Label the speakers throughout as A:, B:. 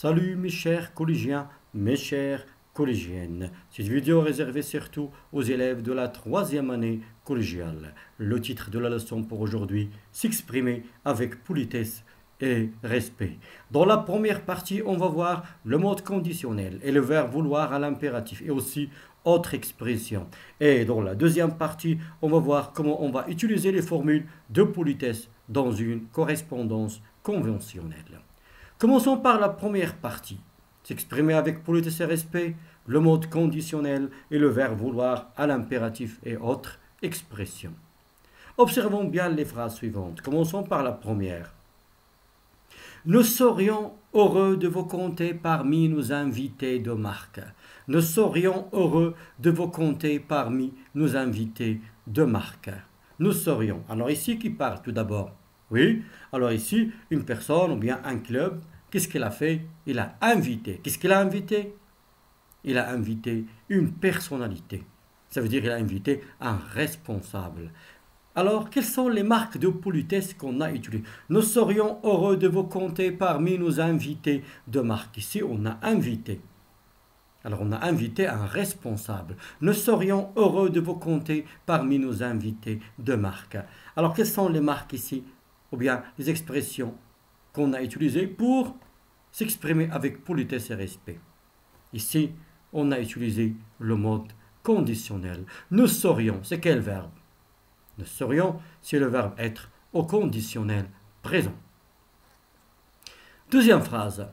A: Salut mes chers collégiens, mes chères collégiennes. Cette vidéo est réservée surtout aux élèves de la troisième année collégiale. Le titre de la leçon pour aujourd'hui, s'exprimer avec politesse et respect. Dans la première partie, on va voir le mode conditionnel et le verbe vouloir à l'impératif et aussi autres expressions. Et dans la deuxième partie, on va voir comment on va utiliser les formules de politesse dans une correspondance conventionnelle. Commençons par la première partie. S'exprimer avec politesse et respect, le mode conditionnel et le verbe vouloir à l'impératif et autres expressions. Observons bien les phrases suivantes. Commençons par la première. Nous serions heureux de vous compter parmi nos invités de marque. Nous serions heureux de vous compter parmi nos invités de marque. Nous serions. Alors ici, qui parle tout d'abord? Oui, alors ici, une personne ou bien un club, qu'est-ce qu'il a fait? Il a invité. Qu'est-ce qu'il a invité? Il a invité une personnalité. Ça veut dire qu'il a invité un responsable. Alors, quelles sont les marques de politesse qu'on a utilisées? Nous serions heureux de vous compter parmi nos invités de marque. Ici, on a invité. Alors, on a invité un responsable. Nous serions heureux de vous compter parmi nos invités de marque. Alors, quelles sont les marques ici? Ou bien les expressions qu'on a utilisées pour s'exprimer avec politesse et respect. Ici, on a utilisé le mode conditionnel. Nous serions, c'est quel verbe? Nous serions, c'est le verbe être au conditionnel présent. Deuxième phrase.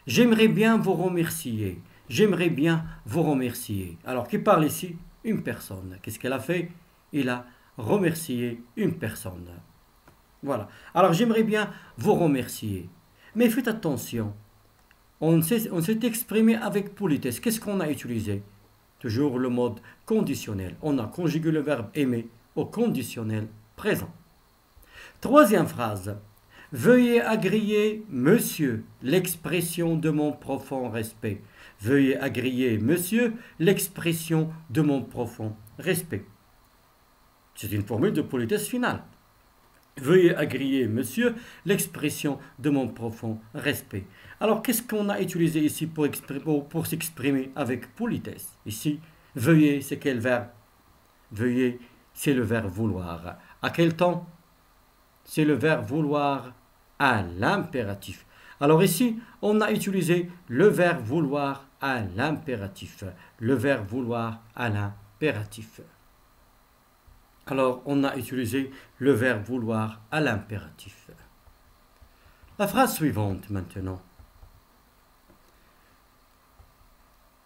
A: J'aimerais bien vous remercier. J'aimerais bien vous remercier. Alors, qui parle ici? Une personne. Qu'est-ce qu'elle a fait? Il a remercié une personne. Voilà. Alors, j'aimerais bien vous remercier. Mais faites attention. On s'est exprimé avec politesse. Qu'est-ce qu'on a utilisé? Toujours le mode conditionnel. On a conjugué le verbe aimer au conditionnel présent. Troisième phrase. Veuillez agréer, monsieur, l'expression de mon profond respect. Veuillez agréer, monsieur, l'expression de mon profond respect. C'est une formule de politesse finale. Veuillez agréer, monsieur, l'expression de mon profond respect. Alors, qu'est-ce qu'on a utilisé ici pour s'exprimer avec politesse? Ici, veuillez, c'est quel verbe? Veuillez, c'est le verbe vouloir. À quel temps? C'est le verbe vouloir à l'impératif. Alors ici, on a utilisé le verbe vouloir à l'impératif. Le verbe vouloir à l'impératif. Alors, on a utilisé le verbe vouloir à l'impératif. La phrase suivante maintenant.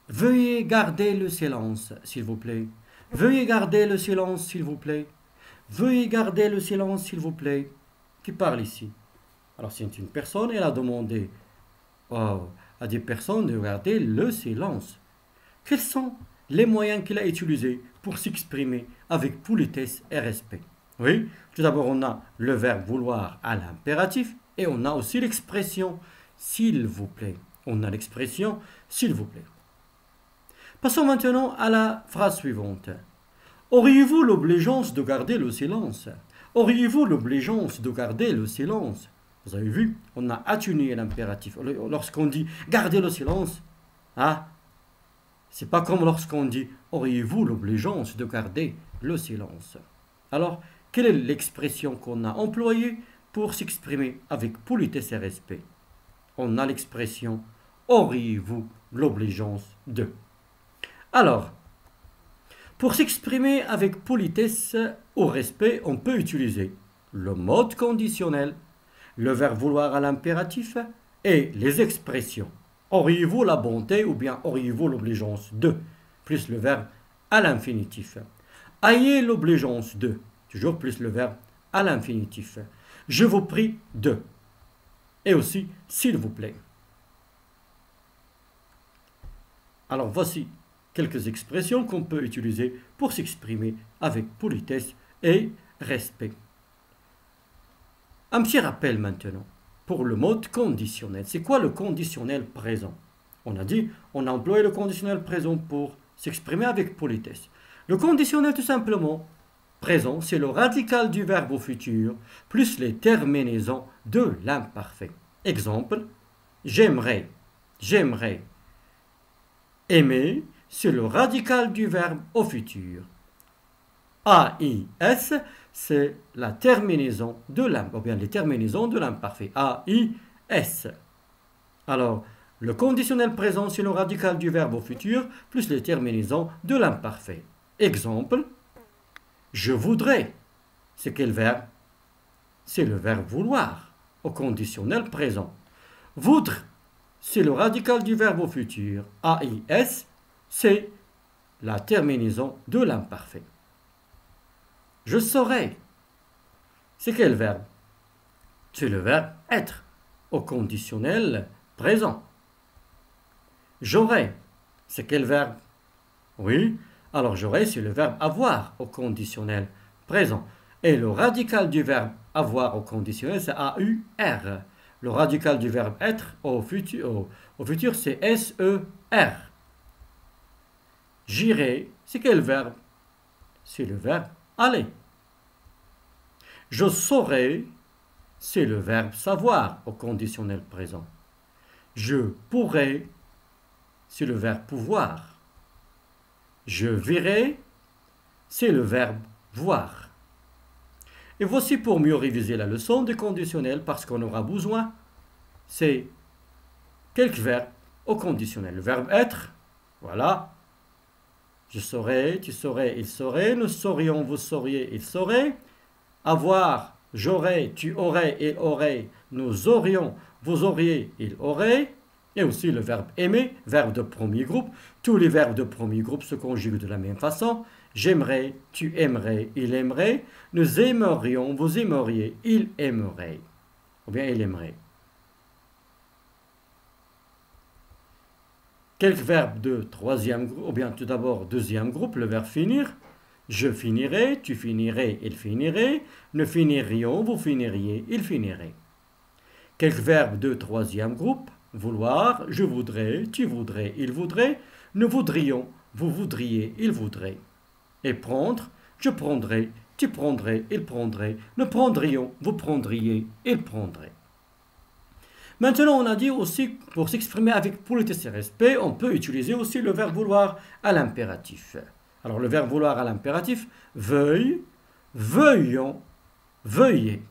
A: Veuillez garder le silence, s'il vous plaît. Veuillez garder le silence, s'il vous plaît. Veuillez garder le silence, s'il vous plaît. Qui parle ici? Alors, c'est une personne, elle a demandé à des personnes de garder le silence. Quels sont les moyens qu'il a utilisés pour s'exprimer avec politesse et respect? Oui, tout d'abord, on a le verbe vouloir à l'impératif et on a aussi l'expression s'il vous plaît. On a l'expression s'il vous plaît. Passons maintenant à la phrase suivante. Auriez-vous l'obligeance de garder le silence? Auriez-vous l'obligeance de garder le silence? Vous avez vu, on a atténué l'impératif. Lorsqu'on dit garder le silence, c'est pas comme lorsqu'on dit auriez-vous l'obligeance de garder le silence. Alors, quelle est l'expression qu'on a employée pour s'exprimer avec politesse et respect? On a l'expression auriez-vous l'obligeance de. Alors, pour s'exprimer avec politesse ou respect, on peut utiliser le mode conditionnel, le verbe vouloir à l'impératif et les expressions. Auriez-vous la bonté ou bien auriez-vous l'obligeance de, plus le verbe à l'infinitif. Ayez l'obligeance de, toujours plus le verbe à l'infinitif. Je vous prie de. Et aussi, s'il vous plaît. Alors voici quelques expressions qu'on peut utiliser pour s'exprimer avec politesse et respect. Un petit rappel maintenant pour le mode conditionnel. C'est quoi le conditionnel présent? On a dit, on a employé le conditionnel présent pour s'exprimer avec politesse. Le conditionnel tout simplement présent, c'est le radical du verbe au futur plus les terminaisons de l'imparfait. Exemple, j'aimerais. J'aimerais. Aimer, c'est le radical du verbe au futur. AIS, c'est la terminaison de l'imparfait, ou bien les terminaisons de l'imparfait. AIS. Alors, le conditionnel présent, c'est le radical du verbe au futur, plus les terminaisons de l'imparfait. Exemple, je voudrais. C'est quel verbe? C'est le verbe vouloir, au conditionnel présent. Voudre, c'est le radical du verbe au futur. AIS, c'est la terminaison de l'imparfait. Je saurais. C'est quel verbe? C'est le verbe être, au conditionnel présent. J'aurais. C'est quel verbe? Oui. Alors j'aurais, c'est le verbe avoir, au conditionnel présent. Et le radical du verbe avoir, au conditionnel, c'est AUR. Le radical du verbe être, au futur c'est SER. J'irai, c'est quel verbe? C'est le verbe aller. Je saurai, c'est le verbe savoir au conditionnel présent. Je pourrai, c'est le verbe pouvoir. Je verrai, c'est le verbe voir. Et voici pour mieux réviser la leçon des conditionnels parce qu'on aura besoin, c'est quelques verbes au conditionnel. Le verbe être, voilà. Je saurais, tu saurais, il saurait. Nous saurions, vous sauriez, il saurait. Avoir, j'aurais, tu aurais, il aurait. Nous aurions, vous auriez, il aurait. Et aussi le verbe aimer, verbe de premier groupe. Tous les verbes de premier groupe se conjuguent de la même façon. J'aimerais, tu aimerais, il aimerait. Nous aimerions, vous aimeriez, il aimerait. Ou bien il aimerait. Quelques verbes de troisième groupe, ou bien tout d'abord deuxième groupe, le verbe finir. Je finirai, tu finirais, il finirait. Nous finirions, vous finiriez, il finirait. Quelques verbes de troisième groupe. Vouloir, je voudrais, tu voudrais, il voudrait. Nous voudrions, vous voudriez, il voudrait. Et prendre, je prendrais, tu prendrais, il prendrait. Nous prendrions, vous prendriez, il prendrait. Maintenant, on a dit aussi, pour s'exprimer avec politesse et respect, on peut utiliser aussi le verbe vouloir à l'impératif. Alors, le verbe vouloir à l'impératif, veuille, veuillons, veuillez,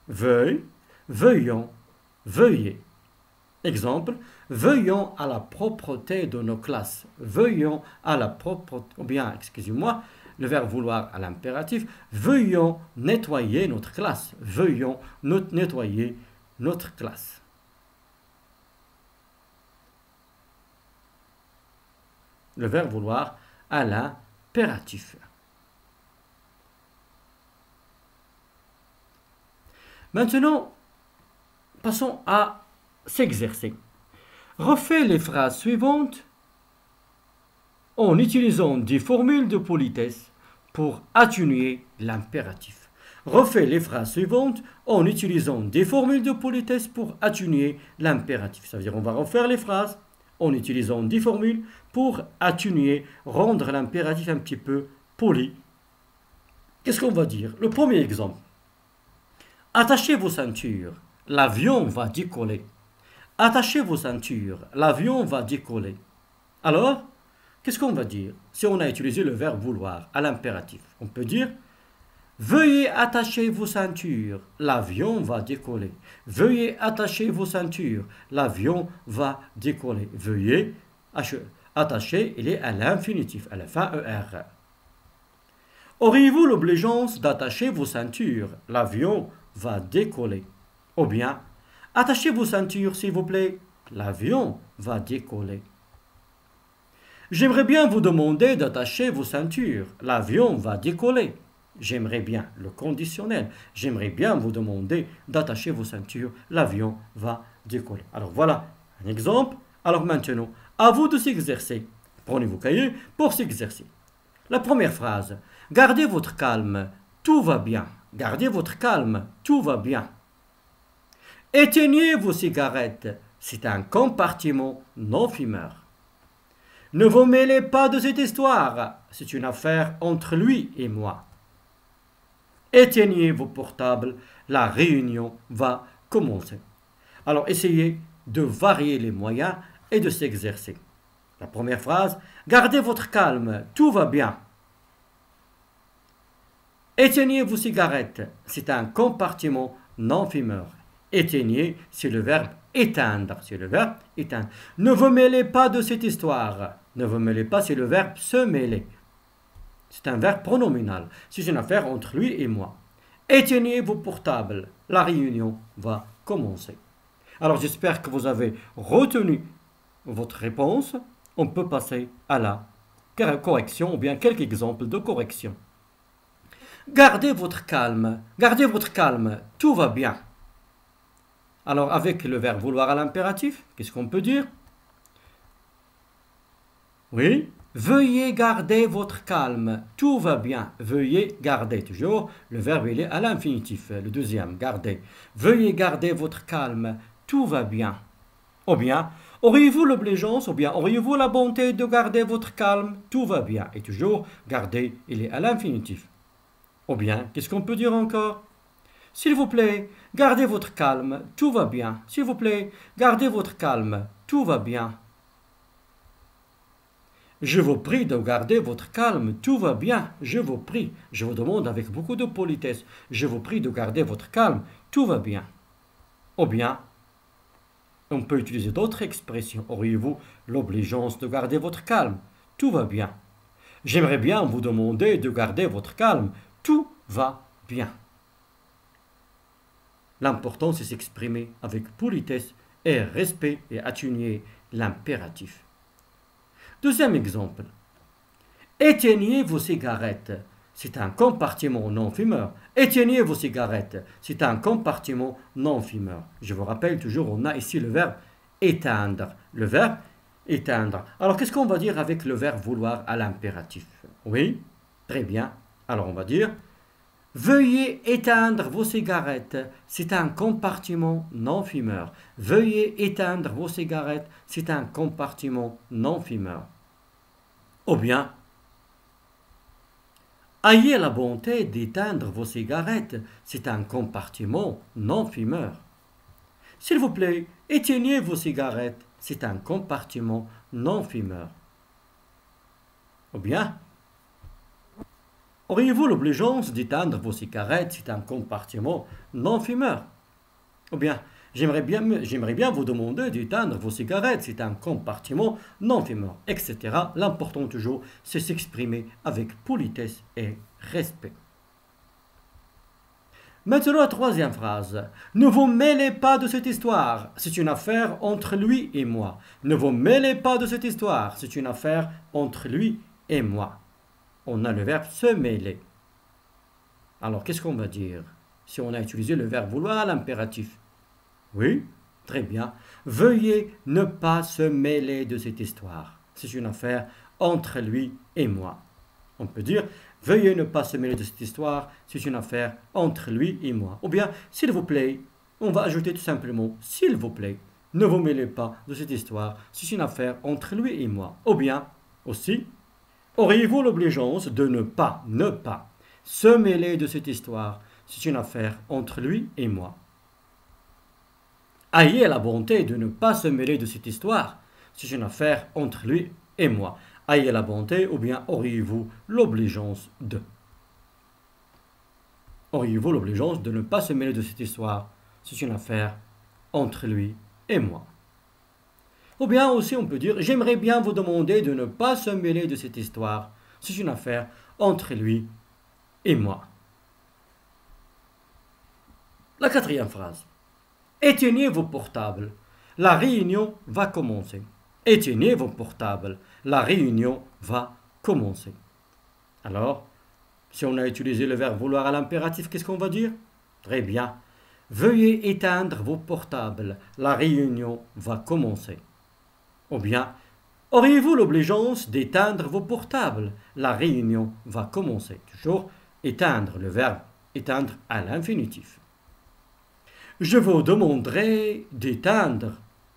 A: veuille, veuillons, veuillez. Exemple, veillons à la propreté de nos classes. Veillons à la propreté, ou bien, excusez-moi, le verbe vouloir à l'impératif, veillons nettoyer notre classe. Veillons nettoyer notre classe. Le verbe vouloir à l'impératif. Maintenant, passons à s'exercer. Refais les phrases suivantes en utilisant des formules de politesse pour atténuer l'impératif. Refais les phrases suivantes en utilisant des formules de politesse pour atténuer l'impératif. Ça veut dire on va refaire les phrases en utilisant des formules pour atténuer, rendre l'impératif un petit peu poli. Qu'est-ce qu'on va dire? Le premier exemple. Attachez vos ceintures, l'avion va décoller. Attachez vos ceintures, l'avion va décoller. Alors, qu'est-ce qu'on va dire si on a utilisé le verbe vouloir à l'impératif? On peut dire veuillez attacher vos ceintures, l'avion va décoller. Veuillez attacher vos ceintures, l'avion va décoller. Veuillez attacher, il est à l'infinitif, à la fin ER. Auriez-vous l'obligeance d'attacher vos ceintures, l'avion va décoller. Ou bien, attachez vos ceintures s'il vous plaît, l'avion va décoller. J'aimerais bien vous demander d'attacher vos ceintures, l'avion va décoller. J'aimerais bien, le conditionnel, j'aimerais bien vous demander d'attacher vos ceintures, l'avion va décoller. Alors voilà un exemple. Alors maintenant, à vous de s'exercer. Prenez vos cahiers pour s'exercer. La première phrase, gardez votre calme, tout va bien. Gardez votre calme, tout va bien. Éteignez vos cigarettes, c'est un compartiment non fumeur. Ne vous mêlez pas de cette histoire, c'est une affaire entre lui et moi. Éteignez vos portables, la réunion va commencer. Alors essayez de varier les moyens et de s'exercer. La première phrase, gardez votre calme, tout va bien. Éteignez vos cigarettes, c'est un compartiment non-fumeur. Éteignez, c'est le verbe éteindre, c'est le verbe éteindre. Ne vous mêlez pas de cette histoire. Ne vous mêlez pas, c'est le verbe se mêler. C'est un verbe pronominal. C'est une affaire entre lui et moi. Éteignez vos portables. La réunion va commencer. Alors j'espère que vous avez retenu votre réponse. On peut passer à la correction ou bien quelques exemples de correction. Gardez votre calme, tout va bien. Alors avec le verbe vouloir à l'impératif, qu'est-ce qu'on peut dire? Oui, veuillez garder votre calme, tout va bien. Veuillez garder, toujours, le verbe il est à l'infinitif, le deuxième, garder. Veuillez garder votre calme, tout va bien. Ou bien, auriez-vous l'obligeance, ou bien auriez-vous la bonté de garder votre calme, tout va bien. Et toujours, garder, il est à l'infinitif. Ou bien, qu'est-ce qu'on peut dire encore? S'il vous plaît, gardez votre calme, tout va bien. S'il vous plaît, gardez votre calme, tout va bien. Je vous prie de garder votre calme, tout va bien. Je vous prie, je vous demande avec beaucoup de politesse. Je vous prie de garder votre calme, tout va bien. Ou bien, on peut utiliser d'autres expressions. Auriez-vous l'obligeance de garder votre calme? Tout va bien. J'aimerais bien vous demander de garder votre calme. Tout va bien. L'important, c'est s'exprimer avec politesse et respect et atténuer l'impératif. Deuxième exemple. Éteignez vos cigarettes. C'est un compartiment non-fumeur. Éteignez vos cigarettes. C'est un compartiment non-fumeur. Je vous rappelle toujours, on a ici le verbe éteindre. Le verbe éteindre. Alors, qu'est-ce qu'on va dire avec le verbe vouloir à l'impératif? Oui, très bien. Alors, on va dire, veuillez éteindre vos cigarettes. C'est un compartiment non-fumeur. Veuillez éteindre vos cigarettes. C'est un compartiment non-fumeur. Ou bien, ayez la bonté d'éteindre vos cigarettes. C'est un compartiment non-fumeur. S'il vous plaît, éteignez vos cigarettes. C'est un compartiment non-fumeur. Ou bien, auriez-vous l'obligeance d'éteindre vos cigarettes? C'est un compartiment non-fumeur. Ou bien, j'aimerais bien vous demander d'éteindre vos cigarettes. C'est un compartiment non-fumeur, etc. L'important toujours, c'est s'exprimer avec politesse et respect. Maintenant, la troisième phrase. Ne vous mêlez pas de cette histoire. C'est une affaire entre lui et moi. Ne vous mêlez pas de cette histoire. C'est une affaire entre lui et moi. On a le verbe se mêler. Alors, qu'est-ce qu'on va dire si on a utilisé le verbe vouloir à l'impératif? Oui, très bien. Veuillez ne pas se mêler de cette histoire. C'est une affaire entre lui et moi. On peut dire, veuillez ne pas se mêler de cette histoire. C'est une affaire entre lui et moi. Ou bien, s'il vous plaît, on va ajouter tout simplement, s'il vous plaît, ne vous mêlez pas de cette histoire. C'est une affaire entre lui et moi. Ou bien, aussi, auriez-vous l'obligeance de ne pas se mêler de cette histoire? C'est une affaire entre lui et moi. Ayez la bonté de ne pas se mêler de cette histoire. C'est une affaire entre lui et moi. Ayez la bonté ou bien auriez-vous l'obligeance de? Auriez-vous l'obligeance de ne pas se mêler de cette histoire? C'est une affaire entre lui et moi. Ou bien aussi on peut dire, j'aimerais bien vous demander de ne pas se mêler de cette histoire. C'est une affaire entre lui et moi. La quatrième phrase. Éteignez vos portables. La réunion va commencer. Éteignez vos portables. La réunion va commencer. Alors, si on a utilisé le verbe vouloir à l'impératif, qu'est-ce qu'on va dire? Très bien. Veuillez éteindre vos portables. La réunion va commencer. Ou bien, auriez-vous l'obligeance d'éteindre vos portables? La réunion va commencer. Toujours éteindre, le verbe éteindre à l'infinitif. Je vous demanderai d'éteindre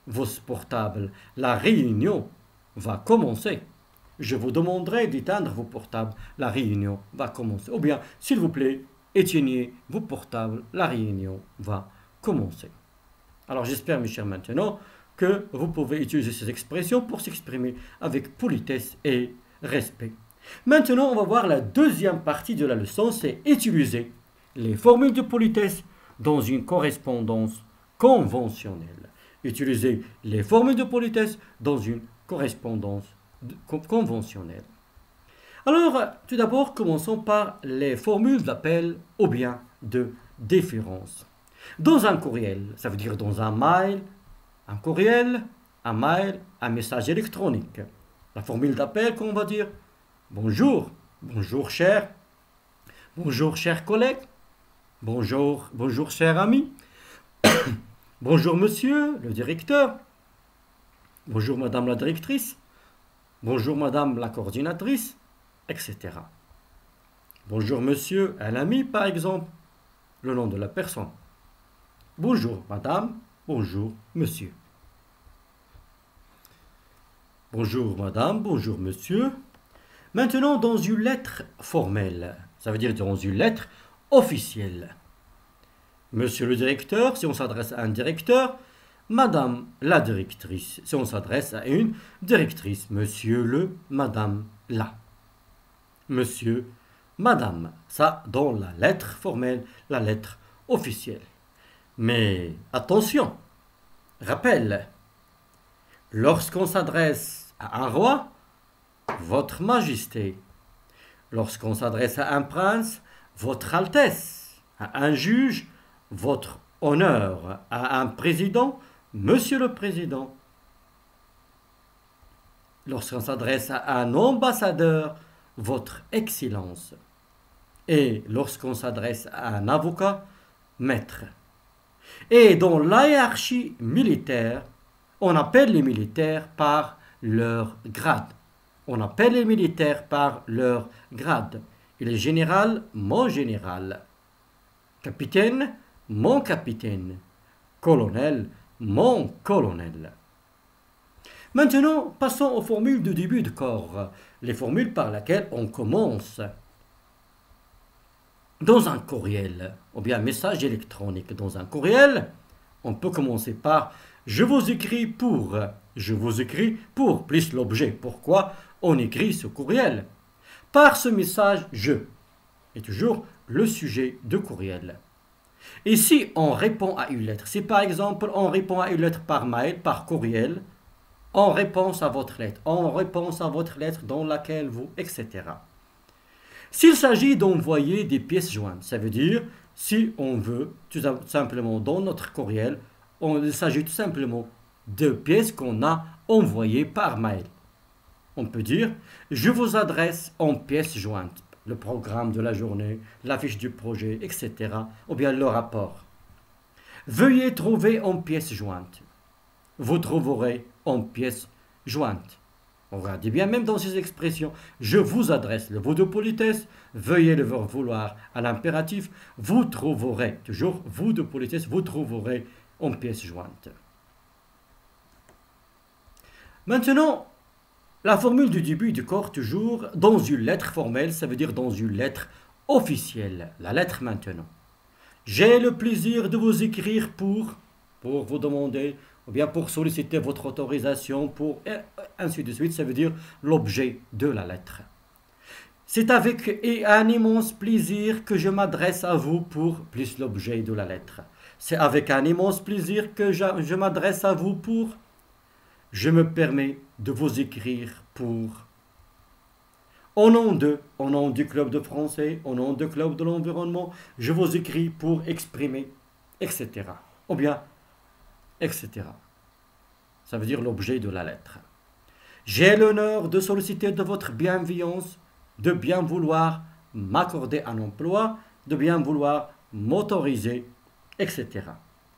A: vos portables. La réunion va commencer. Je vous demanderai d'éteindre vos portables. La réunion va commencer. Ou bien, s'il vous plaît, éteignez vos portables. La réunion va commencer. Alors j'espère, mes chers, maintenant, que vous pouvez utiliser ces expressions pour s'exprimer avec politesse et respect. Maintenant, on va voir la deuxième partie de la leçon, c'est utiliser les formules de politesse dans une correspondance conventionnelle. Utiliser les formules de politesse dans une correspondance conventionnelle. Alors, tout d'abord, commençons par les formules d'appel ou bien de déférence. Dans un courriel, ça veut dire dans un mail, un courriel, un mail, un message électronique. La formule d'appel qu'on va dire bonjour, bonjour cher collègue, bonjour cher ami, bonjour monsieur le directeur, bonjour madame la directrice, bonjour madame la coordinatrice, etc. Bonjour monsieur un ami par exemple, le nom de la personne. Bonjour madame, bonjour monsieur. Bonjour madame, bonjour monsieur. Maintenant, dans une lettre formelle, ça veut dire dans une lettre officielle. Monsieur le directeur, si on s'adresse à un directeur. Madame la directrice, si on s'adresse à une directrice. Monsieur le, madame la. Monsieur, madame, ça dans la lettre formelle, la lettre officielle. Mais attention, rappel, lorsqu'on s'adresse à un roi, votre majesté, lorsqu'on s'adresse à un prince, votre altesse, à un juge, votre honneur, à un président, monsieur le président. Lorsqu'on s'adresse à un ambassadeur, votre excellence. Et lorsqu'on s'adresse à un avocat, maître. Et dans la hiérarchie militaire, on appelle les militaires par leur grade. On appelle les militaires par leur grade. Il est général, mon général. Capitaine, mon capitaine. Colonel, mon colonel. Maintenant, passons aux formules de début de corps. Les formules par lesquelles on commence. Dans un courriel, ou bien un message électronique dans un courriel, on peut commencer par « Je vous écris pour ». Je vous écris pour, plus l'objet. Pourquoi on écrit ce courriel? Par ce message, je est toujours le sujet de courriel. Et si on répond à une lettre, si par exemple on répond à une lettre par mail, par courriel, en réponse à votre lettre, en réponse à votre lettre dans laquelle vous, etc. S'il s'agit d'envoyer des pièces jointes, ça veut dire si on veut tout simplement dans notre courriel, il s'agit tout simplement de pièces qu'on a envoyées par mail. On peut dire je vous adresse en pièces jointes, le programme de la journée, la fiche du projet, etc. ou bien le rapport. Veuillez trouver en pièces jointes. Vous trouverez en pièces jointes. Regardez bien, même dans ces expressions, je vous adresse le vous de politesse, veuillez le vouloir à l'impératif, vous trouverez, toujours vous de politesse, vous trouverez en pièces jointes. Maintenant, la formule du début du corps, toujours dans une lettre formelle, ça veut dire dans une lettre officielle, la lettre maintenant. J'ai le plaisir de vous écrire pour vous demander, ou bien pour solliciter votre autorisation, pour ainsi de suite, ça veut dire l'objet de la lettre. C'est avec un immense plaisir que je m'adresse à vous pour plus l'objet de la lettre. C'est avec un immense plaisir que je m'adresse à vous pour... Je me permets de vous écrire pour... Au nom du club de français, au nom du club de l'environnement, je vous écris pour exprimer, etc. Ou bien, etc. Ça veut dire l'objet de la lettre. J'ai l'honneur de solliciter de votre bienveillance, de bien vouloir m'accorder un emploi, de bien vouloir m'autoriser, etc.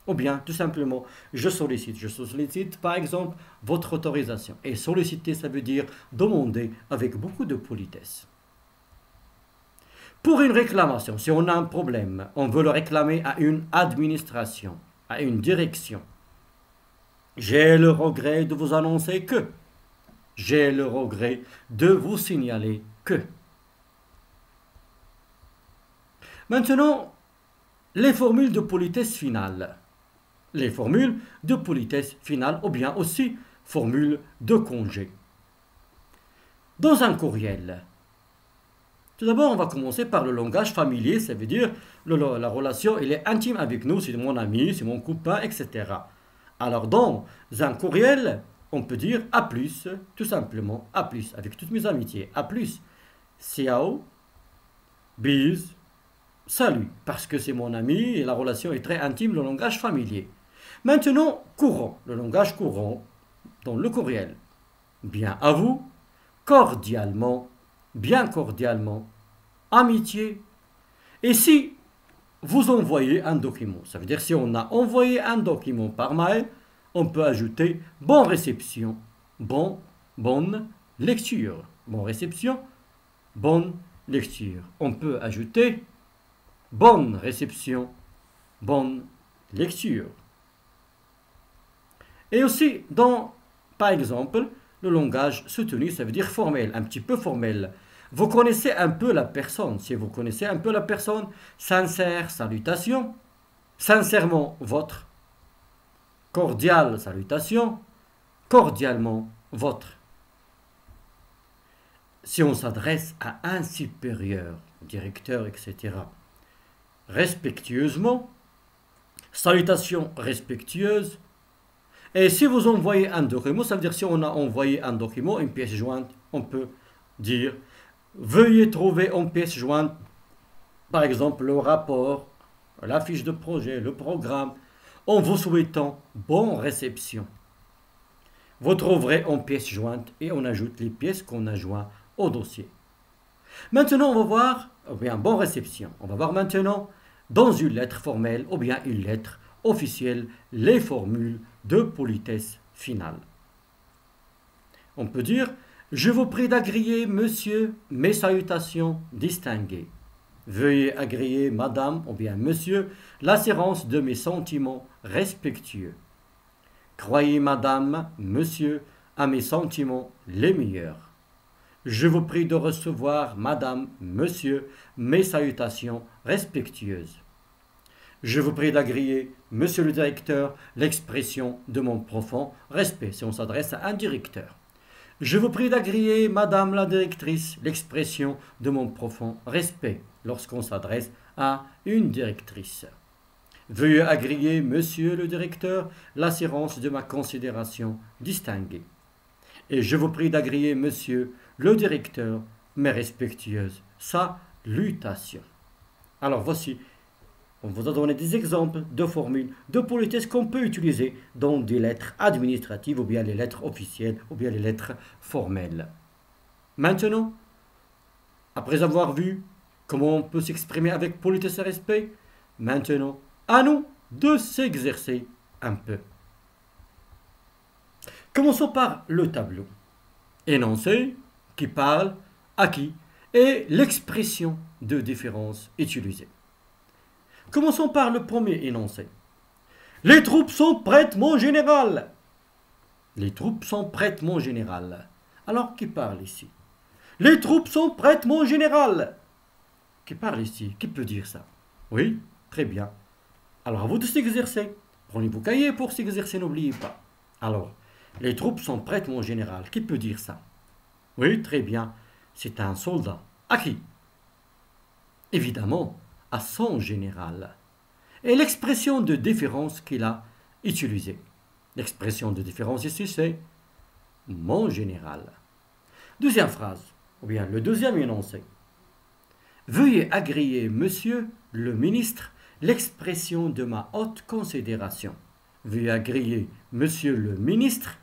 A: Ou bien, tout simplement, je sollicite par exemple votre autorisation. Et solliciter, ça veut dire demander avec beaucoup de politesse. Pour une réclamation, si on a un problème, on veut le réclamer à une administration, à une direction. J'ai le regret de vous annoncer que. J'ai le regret de vous signaler que. Maintenant, les formules de politesse finale. les formules de politesse finale ou bien aussi formules de congé. Dans un courriel, tout d'abord, on va commencer par le langage familier, ça veut dire la relation, elle est intime avec nous, c'est mon ami, c'est mon copain, etc. Alors, dans un courriel, on peut dire à plus, tout simplement, à plus, avec toutes mes amitiés, à plus. Ciao, bise, salut, parce que c'est mon ami et la relation est très intime, le langage familier. Maintenant, courant, le langage courant, dans le courriel. Bien à vous, cordialement, bien cordialement, amitié. Et si vous envoyez un document, ça veut dire si on a envoyé un document par mail, on peut ajouter bonne réception, bonne lecture. Bonne réception, bonne lecture. On peut ajouter bonne réception, bonne lecture. Et aussi dans, par exemple, le langage soutenu, ça veut dire formel, un petit peu formel. Vous connaissez un peu la personne. Si vous connaissez un peu la personne, sincère salutation, sincèrement votre, cordiale salutation, cordialement votre. Si on s'adresse à un supérieur, directeur, etc., respectueusement, salutation respectueuse. Et si vous envoyez un document, ça veut dire si on a envoyé un document, une pièce jointe, on peut dire veuillez trouver en pièce jointe, par exemple, le rapport, la fiche de projet, le programme, en vous souhaitant bonne réception. Vous trouverez en pièce jointe et on ajoute les pièces qu'on a jointes au dossier. Maintenant, on va voir, ou bien bonne réception. On va voir maintenant, dans une lettre formelle ou bien une lettre officielle, les formules de politesse finale. On peut dire je vous prie d'agréer, monsieur, mes salutations distinguées. Veuillez agréer, madame ou bien monsieur, l'assurance de mes sentiments respectueux. Croyez, madame, monsieur, à mes sentiments les meilleurs. Je vous prie de recevoir, madame, monsieur, mes salutations respectueuses. Je vous prie d'agréer, monsieur le directeur, l'expression de mon profond respect, si on s'adresse à un directeur. Je vous prie d'agréer, madame la directrice, l'expression de mon profond respect lorsqu'on s'adresse à une directrice. Veuillez agréer, monsieur le directeur, l'assurance de ma considération distinguée. Et je vous prie d'agréer, monsieur le directeur, mes respectueuses salutations. Alors voici, on vous a donné des exemples de formules de politesse qu'on peut utiliser dans des lettres administratives ou bien les lettres officielles ou bien les lettres formelles. Maintenant, après avoir vu comment on peut s'exprimer avec politesse et respect, maintenant, à nous de s'exercer un peu. Commençons par le tableau. Énoncé, qui parle, à qui, et l'expression de différence utilisée. Commençons par le premier énoncé. Les troupes sont prêtes, mon général. Les troupes sont prêtes, mon général. Alors, qui parle ici? Les troupes sont prêtes, mon général. Qui parle ici? Qui peut dire ça? Oui, très bien. Alors, à vous de s'exercer. Prenez vos cahiers pour s'exercer, n'oubliez pas. Alors, les troupes sont prêtes, mon général. Qui peut dire ça? Oui, très bien. C'est un soldat. À qui? Évidemment, à son général. Et l'expression de différence qu'il a utilisée. L'expression de différence ici, c'est mon général. Deuxième phrase, ou bien le deuxième énoncé. Veuillez agréer, monsieur le ministre, l'expression de ma haute considération. Veuillez agréer, monsieur le ministre,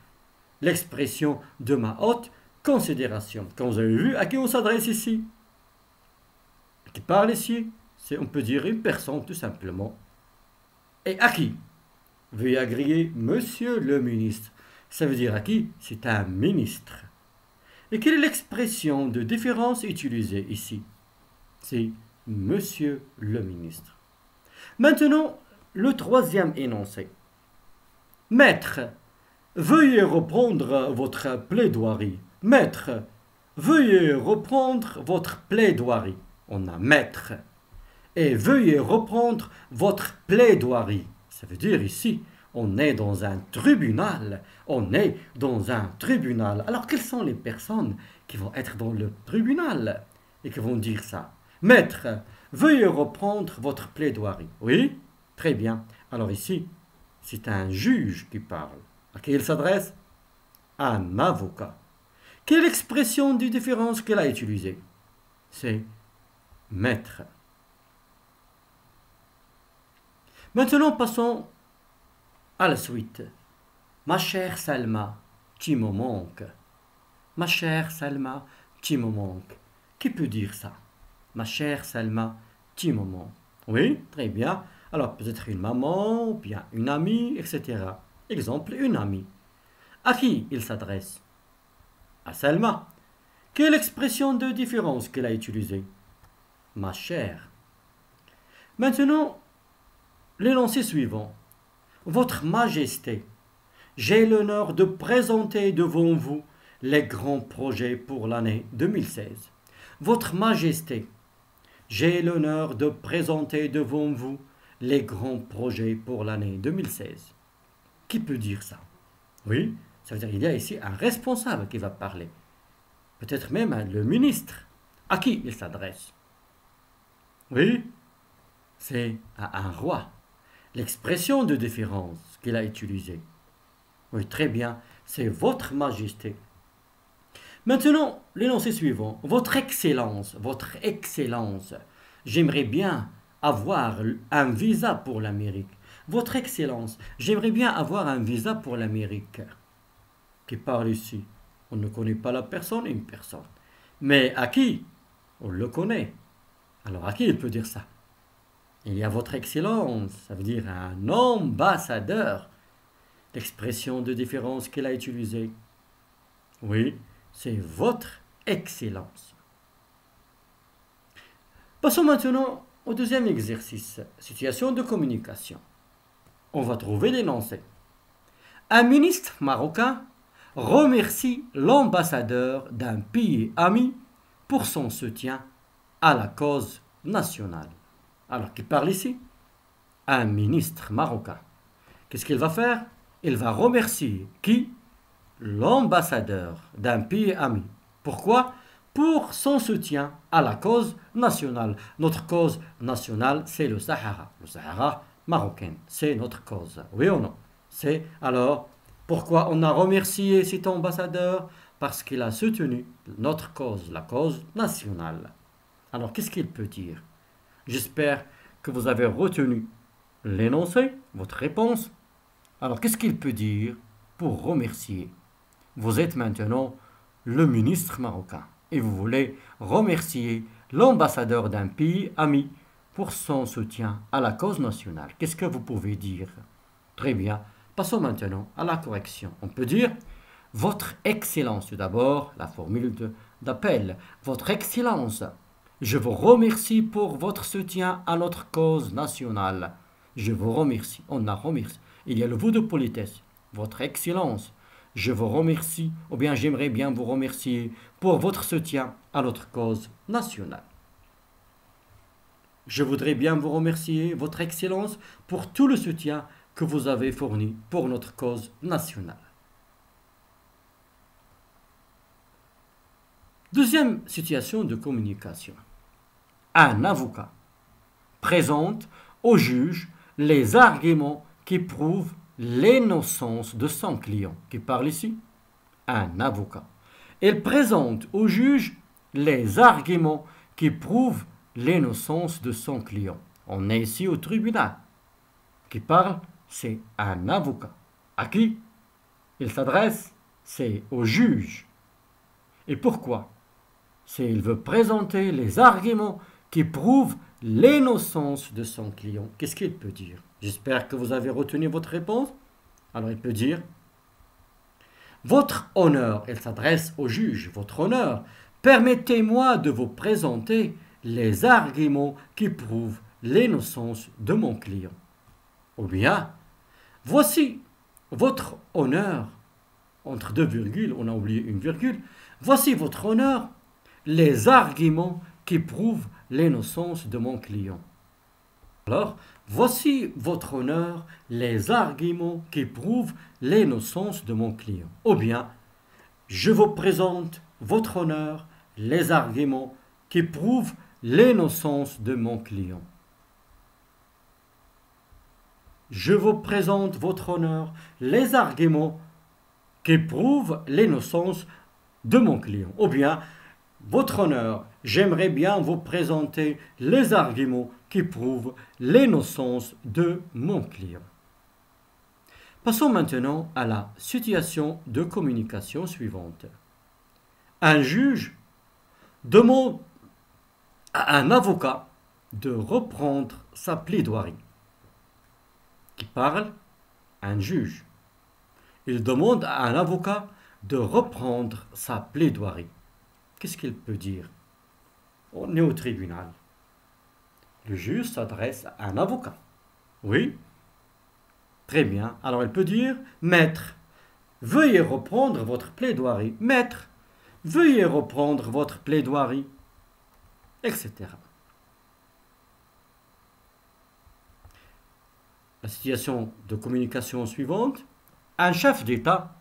A: l'expression de ma haute considération. Quand vous avez vu, à qui on s'adresse ici? Qui parle ici? On peut dire une personne tout simplement. Et à qui? Veuillez agréer monsieur le ministre. Ça veut dire à qui? C'est un ministre. Et quelle est l'expression de différence utilisée ici? C'est monsieur le ministre. Maintenant, le troisième énoncé. Maître, veuillez reprendre votre plaidoirie. Maître, veuillez reprendre votre plaidoirie. On a maître. Et veuillez reprendre votre plaidoirie. Ça veut dire ici, On est dans un tribunal. On est dans un tribunal. Alors, quelles sont les personnes qui vont être dans le tribunal et qui vont dire ça? Maître, veuillez reprendre votre plaidoirie. Oui? Très bien. Alors ici, c'est un juge qui parle. À qui il s'adresse? Un avocat. Quelle expression de différence qu'elle a utilisée? C'est maître. Maintenant, passons à la suite. Ma chère Salma, tu me manques. Ma chère Salma, tu me manques. Qui peut dire ça? Ma chère Salma, tu me manques. Oui, très bien. Alors, peut-être une maman, ou bien une amie, etc. Exemple, une amie. À qui il s'adresse? À Salma. Quelle expression de différence qu'elle a utilisée? Ma chère. Maintenant, l'énoncé suivant. Votre Majesté, j'ai l'honneur de présenter devant vous les grands projets pour l'année 2016. Votre Majesté, j'ai l'honneur de présenter devant vous les grands projets pour l'année 2016. Qui peut dire ça? Oui, ça veut dire qu'il y a ici un responsable qui va parler. Peut-être même le ministre. À qui il s'adresse? Oui, c'est à un roi. L'expression de différence qu'il a utilisée. Oui, très bien, c'est votre Majesté. Maintenant, l'énoncé suivant. Votre Excellence, votre Excellence. J'aimerais bien avoir un visa pour l'Amérique. Votre Excellence, j'aimerais bien avoir un visa pour l'Amérique. Qui parle ici? On ne connaît pas la personne, une personne. Mais à qui? On le connaît. Alors à qui il peut dire ça? Il y a votre Excellence, ça veut dire un ambassadeur. L'expression de différence qu'il a utilisée. Oui, c'est votre Excellence. Passons maintenant au deuxième exercice, situation de communication. On va trouver l'énoncé. Un ministre marocain remercie l'ambassadeur d'un pays ami pour son soutien à la cause nationale. Alors, qui parle ici? Un ministre marocain. Qu'est-ce qu'il va faire? Il va remercier qui? L'ambassadeur d'un pays ami. Pourquoi? Pour son soutien à la cause nationale. Notre cause nationale, c'est le Sahara. Le Sahara marocain, c'est notre cause. Oui ou non? C'est alors, pourquoi on a remercié cet ambassadeur? Parce qu'il a soutenu notre cause, la cause nationale. Alors, qu'est-ce qu'il peut dire? J'espère que vous avez retenu l'énoncé, votre réponse. Alors, qu'est-ce qu'il peut dire pour remercier? Vous êtes maintenant le ministre marocain et vous voulez remercier l'ambassadeur d'un pays ami pour son soutien à la cause nationale. Qu'est-ce que vous pouvez dire? Très bien. Passons maintenant à la correction. On peut dire Votre Excellence, tout d'abord, la formule d'appel. Votre Excellence, je vous remercie pour votre soutien à notre cause nationale. Je vous remercie. On a remercié. Il y a le vous de politesse. Votre Excellence, je vous remercie, ou bien j'aimerais bien vous remercier pour votre soutien à notre cause nationale. Je voudrais bien vous remercier, Votre Excellence, pour tout le soutien que vous avez fourni pour notre cause nationale. Deuxième situation de communication. Un avocat présente au juge les arguments qui prouvent l'innocence de son client. Qui parle ici? Un avocat. Il présente au juge les arguments qui prouvent l'innocence de son client. On est ici au tribunal. Qui parle? C'est un avocat. À qui il s'adresse? C'est au juge. Et pourquoi? Il veut présenter les arguments qui prouvent l'innocence de son client. Qu'est-ce qu'il peut dire? J'espère que vous avez retenu votre réponse. Alors il peut dire Votre honneur, elle s'adresse au juge, votre honneur, permettez-moi de vous présenter les arguments qui prouvent l'innocence de mon client. Ou bien, voici votre honneur, entre deux virgules, on a oublié une virgule, voici votre honneur, les arguments qui prouvent l'innocence de mon client. Alors, voici votre honneur les arguments qui prouvent l'innocence de mon client. Ou bien, je vous présente votre honneur les arguments qui prouvent l'innocence de mon client. Je vous présente votre honneur les arguments qui prouvent l'innocence de mon client. Ou bien, votre honneur, j'aimerais bien vous présenter les arguments qui prouvent l'innocence de mon client. Passons maintenant à la situation de communication suivante. Un juge demande à un avocat de reprendre sa plaidoirie. Qui parle? Un juge. Il demande à un avocat de reprendre sa plaidoirie. Qu'est-ce qu'il peut dire? On est au tribunal. Le juge s'adresse à un avocat. Oui? Très bien. Alors il peut dire, Maître, veuillez reprendre votre plaidoirie. Maître, veuillez reprendre votre plaidoirie. Etc. La situation de communication suivante. Un chef d'État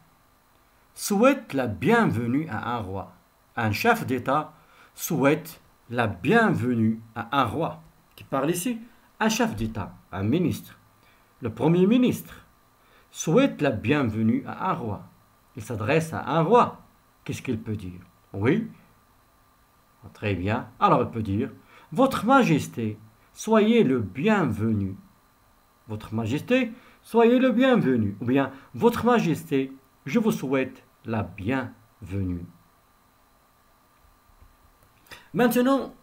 A: souhaite la bienvenue à un roi. Un chef d'État souhaite la bienvenue à un roi. Qui parle ici? Un chef d'État, un ministre. Le Premier ministre souhaite la bienvenue à un roi. Il s'adresse à un roi. Qu'est-ce qu'il peut dire? Oui? Très bien. Alors il peut dire, Votre Majesté, soyez le bienvenu. Votre Majesté, soyez le bienvenu. Ou bien, Votre Majesté, je vous souhaite la bienvenue. Maintenant,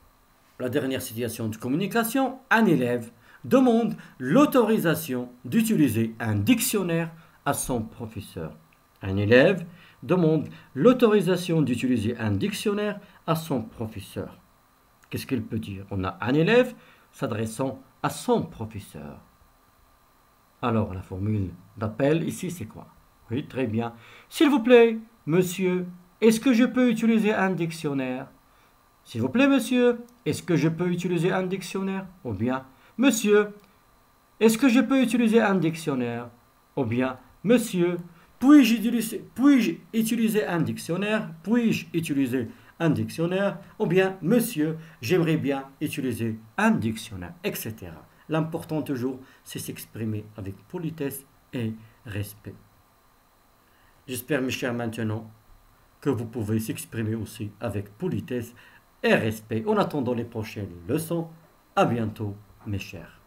A: la dernière situation de communication, un élève demande l'autorisation d'utiliser un dictionnaire à son professeur. Un élève demande l'autorisation d'utiliser un dictionnaire à son professeur. Qu'est-ce qu'il peut dire? On a un élève s'adressant à son professeur. Alors, la formule d'appel ici, c'est quoi? Oui, très bien. S'il vous plaît, monsieur, est-ce que je peux utiliser un dictionnaire? S'il vous plaît, monsieur, est-ce que je peux utiliser un dictionnaire? Ou bien, monsieur, est-ce que je peux utiliser un dictionnaire? Ou bien, monsieur, puis-je utiliser un dictionnaire? Puis-je utiliser un dictionnaire? Ou bien, monsieur, j'aimerais bien utiliser un dictionnaire, etc. L'important toujours, c'est s'exprimer avec politesse et respect. J'espère, mes chers, maintenant, que vous pouvez s'exprimer aussi avec politesse et respect. En attendant les prochaines leçons, à bientôt, mes chers.